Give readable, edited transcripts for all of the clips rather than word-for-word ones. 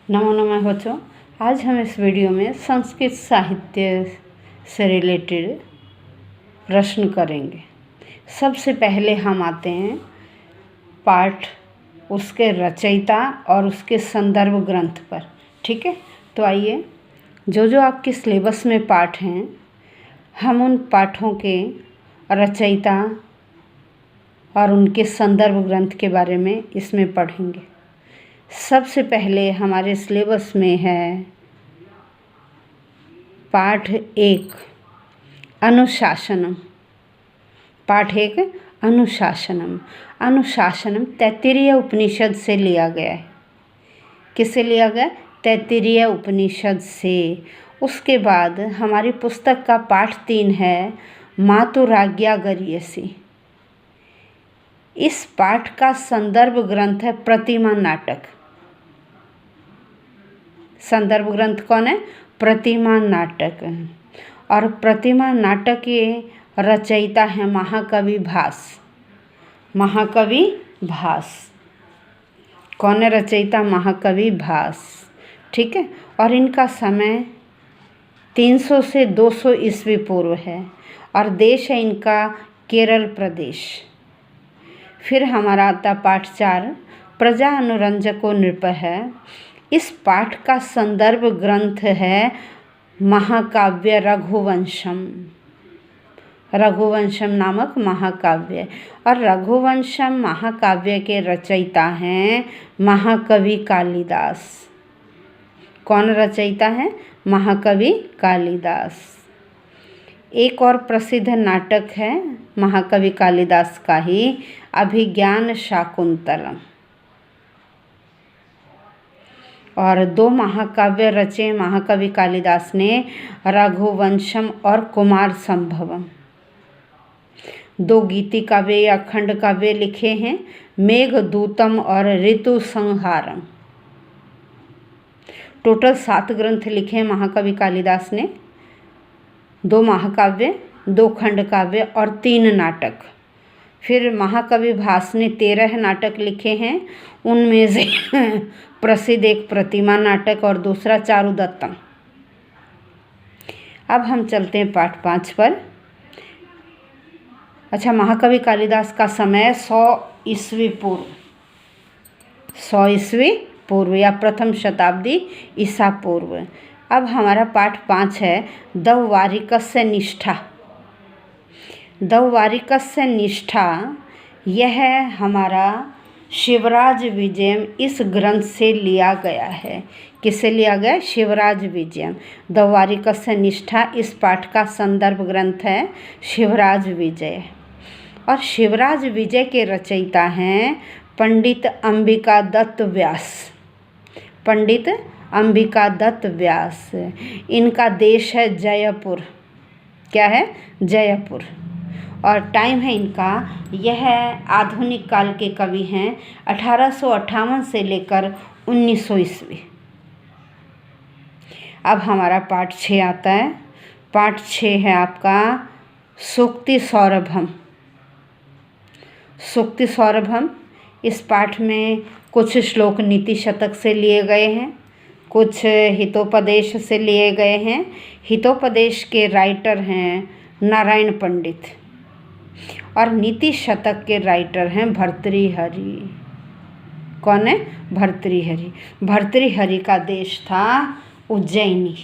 नमो नमः बच्चों। आज हम इस वीडियो में संस्कृत साहित्य से रिलेटेड प्रश्न करेंगे। सबसे पहले हम आते हैं पाठ, उसके रचयिता और उसके संदर्भ ग्रंथ पर। ठीक है, तो आइए, जो आपके सिलेबस में पाठ हैं, हम उन पाठों के रचयिता और उनके संदर्भ ग्रंथ के बारे में इसमें पढ़ेंगे। सबसे पहले हमारे सिलेबस में है पाठ 1 अनुशासनम। पाठ 1 अनुशासनम। अनुशासनम तैत्तिरीय उपनिषद से लिया गया है। किससे लिया गया? तैत्तिरीय उपनिषद से। उसके बाद हमारी पुस्तक का पाठ 3 है मातुराज्ञा गरीयसी। इस पाठ का संदर्भ ग्रंथ है प्रतिमा नाटक। संदर्भ ग्रंथ कौन है? प्रतिमा नाटक। और प्रतिमा नाटक के रचयिता है महाकवि भास। महाकवि भास कौन है रचयिता? महाकवि भास। ठीक है, और इनका समय 300 से 200 ईस्वी पूर्व है और देश है इनका केरल प्रदेश। फिर हमारा आता पाठ 4 प्रजा अनुरंजको नृप है। इस पाठ का संदर्भ ग्रंथ है महाकाव्य रघुवंशम। रघुवंशम नामक महाकाव्य। और रघुवंशम महाकाव्य के रचयिता हैं महाकवि कालिदास। कौन रचयिता है? महाकवि कालिदास। एक और प्रसिद्ध नाटक है महाकवि कालिदास का ही, अभिज्ञान शाकुंतलम। और 2 महाकाव्य रचे महाकवि कालिदास ने, रघुवंशम और कुमार संभवम। 2 गीति काव्य या खंड काव्य लिखे हैं, मेघदूतम और ऋतु संहारम। टोटल 7 ग्रंथ लिखे हैं महाकवि कालिदास ने, 2 महाकाव्य, 2 खंड काव्य और 3 नाटक। फिर महाकवि भास ने 13 नाटक लिखे हैं, उनमें से प्रसिद्ध एक प्रतिमा नाटक और दूसरा चारुदत्तम। अब हम चलते हैं पाठ 5 पर। अच्छा, महाकवि कालिदास का समय 100 ईस्वी पूर्व, 100 ईस्वी पूर्व या प्रथम शताब्दी ईसा पूर्व। अब हमारा पाठ 5 है दौवारिकस्य निष्ठा। दौवारिकस्य निष्ठा यह हमारा शिवराज विजयम इस ग्रंथ से लिया गया है। किससे लिया गया? शिवराज विजयम। दौवारिकस्य निष्ठा इस पाठ का संदर्भ ग्रंथ है शिवराज विजय। और शिवराज विजय के रचयिता हैं पंडित अंबिका दत्त व्यास। पंडित अंबिका दत्त व्यास। इनका देश है जयपुर। क्या है? जयपुर। और टाइम है इनका, यह आधुनिक काल के कवि हैं, 1858 से लेकर 1900 ईस्वी। अब हमारा पाठ 6 आता है। पाठ 6 है आपका सूक्ति सौरभम। सूक्ति सौरभम, इस पाठ में कुछ श्लोक नीति शतक से लिए गए हैं, कुछ हितोपदेश से लिए गए हैं। हितोपदेश के राइटर हैं नारायण पंडित और नीति शतक के राइटर हैं भर्तृहरि। कौन है? भर्तृहरि। भर्तृहरि का देश था उज्जैनी।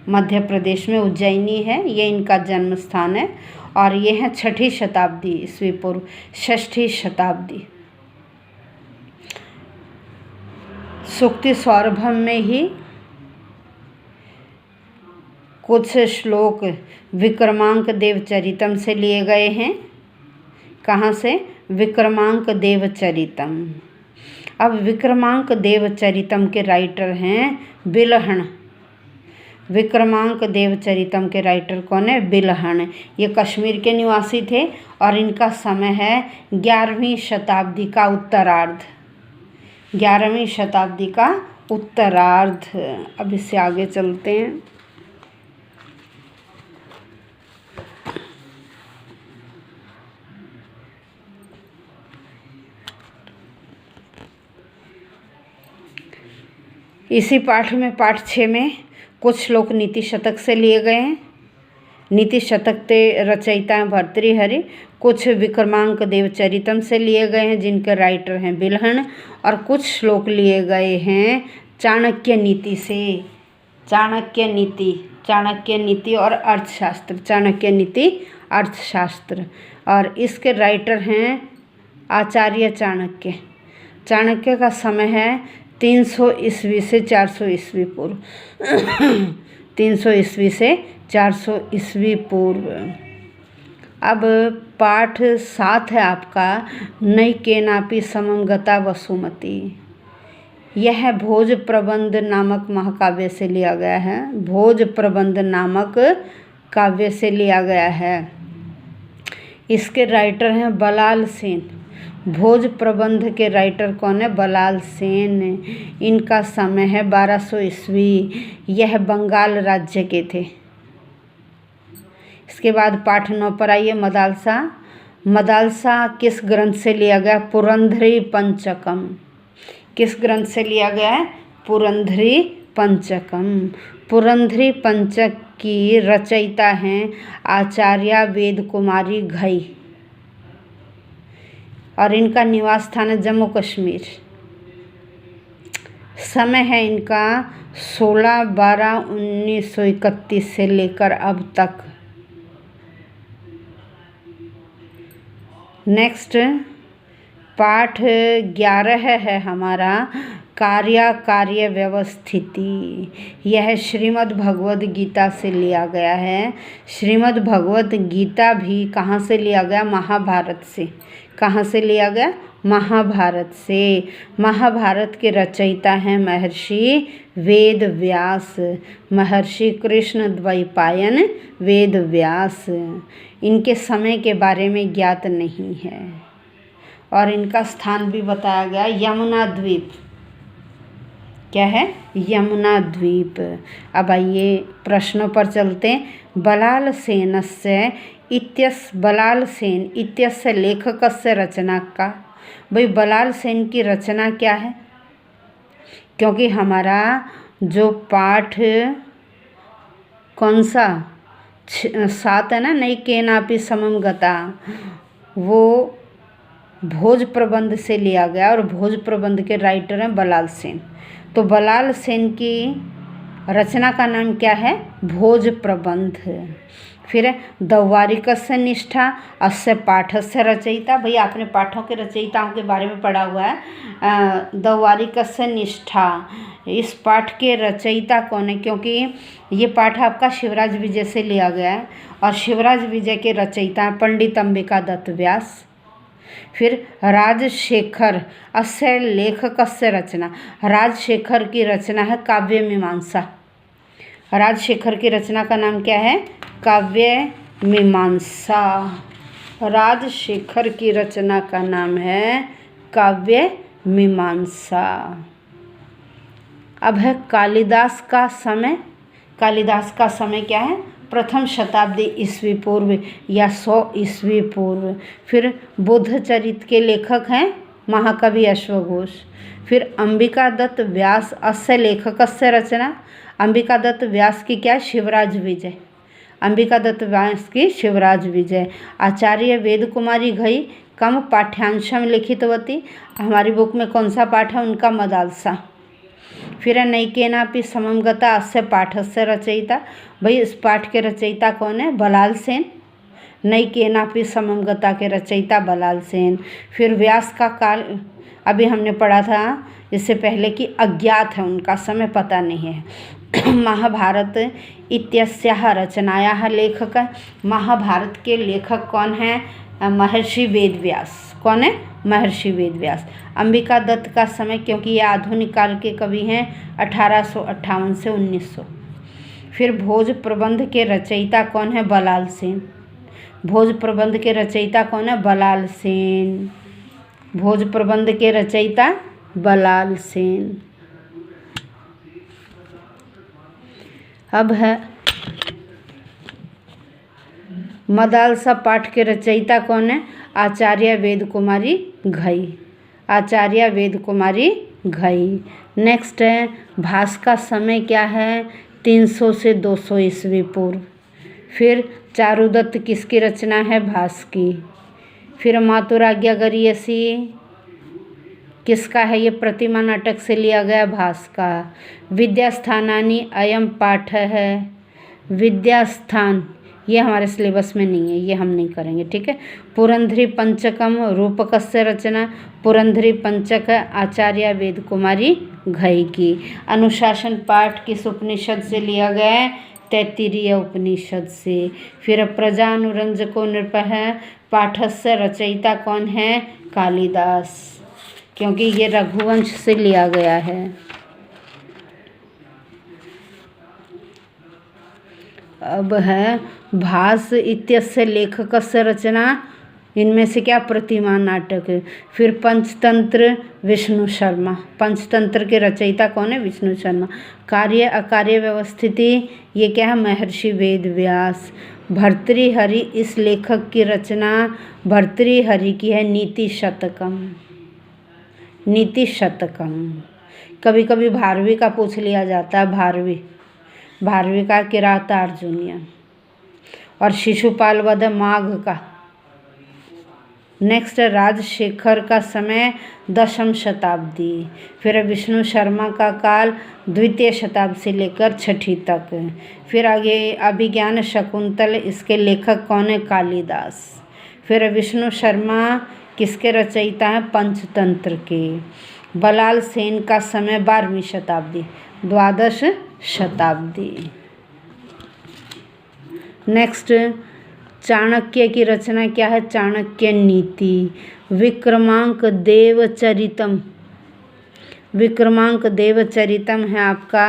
मध्य प्रदेश में उज्जैनी है, ये इनका जन्म स्थान है। और ये है 6ठी शताब्दी ईस्वी पूर्व, 6ठी शताब्दी। सूक्ति सौरभम में ही कुछ श्लोक विक्रमांक देवचरितम से लिए गए हैं। कहाँ से? विक्रमांक देवचरितम। अब विक्रमांक देवचरितम के राइटर हैं बिलहण। विक्रमांक देवचरितम के राइटर कौन है? बिलहण। ये कश्मीर के निवासी थे और इनका समय है 11वीं शताब्दी का उत्तरार्ध। 11वीं शताब्दी का उत्तरार्ध। अब इससे आगे चलते हैं। इसी पाठ में पाठ 6 में कुछ श्लोक नीति शतक से लिए गए हैं। नीति शतक के रचयिता हैं भर्तृहरि। कुछ विक्रमांक देवचरितम से लिए गए हैं जिनके राइटर हैं बिल्हण। और कुछ श्लोक लिए गए हैं चाणक्य नीति से। चाणक्य नीति और अर्थशास्त्र, चाणक्य नीति अर्थशास्त्र। और इसके राइटर हैं आचार्य चाणक्य। चाणक्य का समय है 300 ईस्वी से 400 ईस्वी पूर्व 300 ईस्वी से 400 ईस्वी पूर्व। अब पाठ 7 है आपका नैकेनापि समं गता वसुमती। यह भोज प्रबंध नामक महाकाव्य से लिया गया है। भोज प्रबंध नामक काव्य से लिया गया है। इसके राइटर हैं बलाल सेन। भोज प्रबंध के राइटर कौन है? बलाल सेन। इनका समय है 1200 ईस्वी। यह बंगाल राज्य के थे। इसके बाद पाठ 9 पर आइए मदालसा। मदालसा किस ग्रंथ से लिया गया? पुरंधरी पंचकम। किस ग्रंथ से लिया गया है? पुरंधरी पंचकम। पुरंधरी पंचक की रचयिता हैं आचार्य वेद कुमारी घई और इनका निवास स्थान है जम्मू कश्मीर। समय है इनका 16/12/1931 से लेकर अब तक। नेक्स्ट पाठ 11 है हमारा कार्य व्यवस्थिति। यह श्रीमद् भगवद गीता से लिया गया है। श्रीमद् भगवद गीता भी कहाँ से लिया गया? महाभारत से। कहाँ से लिया गया? महाभारत से। महाभारत के रचयिता हैं महर्षि वेद व्यास। महर्षि कृष्ण द्वैपायन वेद व्यास। इनके समय के बारे में ज्ञात नहीं है और इनका स्थान भी बताया गया यमुना द्वीप। क्या है? यमुना द्वीप। अब आइए प्रश्नों पर चलते हैं। बलाल सेन इत्यस्य लेखकस्य रचना का। भाई बलाल सेन की रचना क्या है? क्योंकि हमारा जो पाठ कौन सा 7 है ना, नैकेनापि समं गता, वो भोज प्रबंध से लिया गया और भोज प्रबंध के राइटर हैं बलाल सेन। तो बलाल सेन की रचना का नाम क्या है? भोज प्रबंध। फिर दौवारिकस्य निष्ठा अस्य पाठस्य रचयिता। भाई आपने पाठों के रचयिताओं के बारे में पढ़ा हुआ है। दौवारिकस्य निष्ठा, इस पाठ के रचयिता कौन है? क्योंकि ये पाठ आपका शिवराज विजय से लिया गया है और शिवराज विजय के रचयिता पंडित अंबिका दत्त व्यास। फिर राजशेखर अस्य लेखकस्य रचना। राजशेखर की रचना है काव्य मीमांसा। राजशेखर की रचना का नाम क्या है? काव्य मीमांसा। राजशेखर की रचना का नाम है काव्य मीमांसा। अब है कालिदास का समय। कालिदास का समय क्या है? प्रथम शताब्दी ईस्वी पूर्व या 100 ईस्वी पूर्व। फिर बुद्ध चरित के लेखक हैं महाकवि अश्वघोष। फिर अंबिका दत्त व्यास अस्य लेखकस्य रचना। अंबिका दत्त व्यास की क्या? शिवराज विजय। अंबिका दत्त व्यास की शिवराज विजय। आचार्य वेद कुमारी घई कम पाठ्यांशम लिखितवती। हमारी बुक में कौन सा पाठ है उनका? मदालसा। फिर नैकेनापि समं गता अस्य पाठस्य रचयिता। भाई इस पाठ के रचयिता कौन है? बलाल सेन। नैकेनापि समं गता के रचयिता बलाल सेन। फिर व्यास का काल अभी हमने पढ़ा था इससे पहले कि अज्ञात है, उनका समय पता नहीं है। महाभारत इत्यस्याः रचनायाः लेखक। महाभारत के लेखक कौन हैं? महर्षि वेद व्यास। कौन है? महर्षि वेद व्यास। अंबिका दत्त का समय, क्योंकि ये आधुनिक काल के कवि हैं, 1858 से 1900। फिर भोज प्रबंध के रचयिता कौन है? बलाल सेन। भोज प्रबंध के रचयिता कौन है? बलाल सेन। भोज प्रबंध के रचयिता बलाल सेन। अब है मदालसा पाठ के रचयिता कौन है? आचार्य वेद कुमारी घई। आचार्य वेद कुमारी घई। नेक्स्ट है भास का समय क्या है, 300 से 200 ईस्वी पूर्व। फिर चारुदत्त किसकी रचना है, भास की। फिर मातुराज्ञागरीयसी किसका है, ये प्रतिमा नाटक से लिया गया भास का। विद्यास्थानानि अयम पाठ है, विद्यास्थान ये हमारे सिलेबस में नहीं है, ये हम नहीं करेंगे, ठीक है। पुरंधरी पंचकम रूपकस्य रचना, पुरंधरी पंचक आचार्य वेद कुमारी घई की। अनुशासन पाठ किस उपनिषद से लिया गया है, तैत्तिरीय उपनिषद से। फिर प्रजानुरंजको नृप है, पाठस्य रचयिता कौन है, कालिदास, क्योंकि ये रघुवंश से लिया गया है। अब है भास इत्यस्य लेखकस्य रचना, इनमें से क्या, प्रतिमा नाटक। फिर पंचतंत्र विष्णु शर्मा, पंचतंत्र के रचयिता कौन है, विष्णु शर्मा। कार्य अकार्य व्यवस्थिति ये क्या है, महर्षि वेद व्यास। भर्तृहरि इस लेखक की रचना, भर्तृहरि की है नीति शतकम, नीति शतकम। कभी कभी भारवी का पूछ लिया जाता है, भारवी का किरातार्जुनीय। और शिशुपाल वध माघ का। नेक्स्ट राजशेखर का समय 10वीं शताब्दी। फिर विष्णु शर्मा का काल 2वीं शताब्दी से लेकर 6वीं तक। फिर आगे अभिज्ञान शकुंतल, इसके लेखक कौन है, कालिदास। फिर विष्णु शर्मा किसके रचयिता हैं, पंचतंत्र के। बलाल सेन का समय 12वीं शताब्दी, 12वीं शताब्दी। नेक्स्ट चाणक्य की रचना क्या है, चाणक्य नीति। विक्रमांक देवचरितम, विक्रमांक देवचरितम है आपका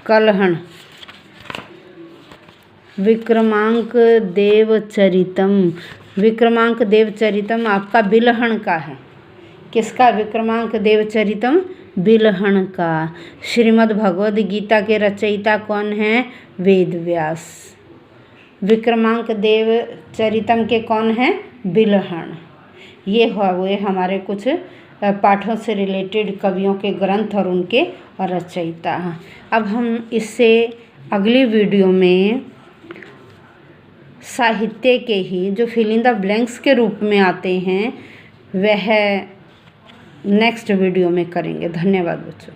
कलहण। विक्रमांक देवचरितम, विक्रमांक देवचरितम आपका बिलहण का है। किसका, विक्रमांक देवचरितम, बिलहण का। श्रीमद् भगवद गीता के रचयिता कौन है, वेद व्यास। विक्रमांक देवचरितम के कौन है, बिलहण। ये हुए हमारे कुछ पाठों से रिलेटेड कवियों के ग्रंथ और उनके रचयिता। अब हम इससे अगली वीडियो में साहित्य के ही जो फिल इन द ब्लैंक्स के रूप में आते हैं वह नेक्स्ट वीडियो में करेंगे। धन्यवाद बच्चों।